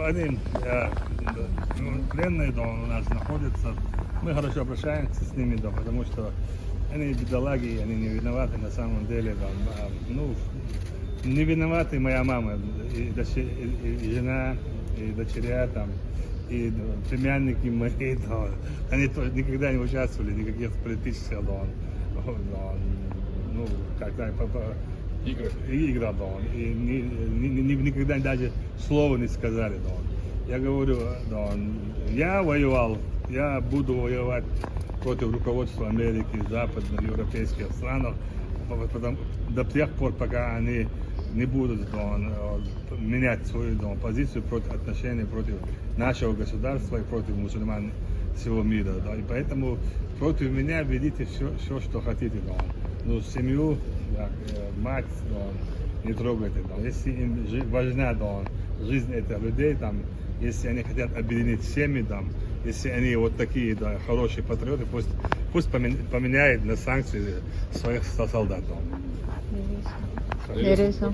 они пленные, да, у нас находятся. Мы хорошо обращаемся с ними, да, потому что они бедолаги, они не виноваты на самом деле. Да, ну, не виноваты моя мама, и жена, и дочеря там, и племянники мои, да, они тоже никогда не участвовали в никаких политических, да, ну, как-то игра, да, и никогда даже слова не сказали, да. Я говорю, да, я воевал, я буду воевать против руководства Америки, западноевропейских стран, до тех пор, пока они не будут менять свою позицию против отношений против нашего государства и против мусульман всего мира. Да. И поэтому против меня ведите все что хотите. Да. Ну, семью, да, мать, да, не трогайте. Да. Если им важна, да, жизнь этих людей, там, если они хотят объединить семьи, там, если они вот такие, да, хорошие патриоты, пусть поменяют на санкции своих солдат. Вірюся.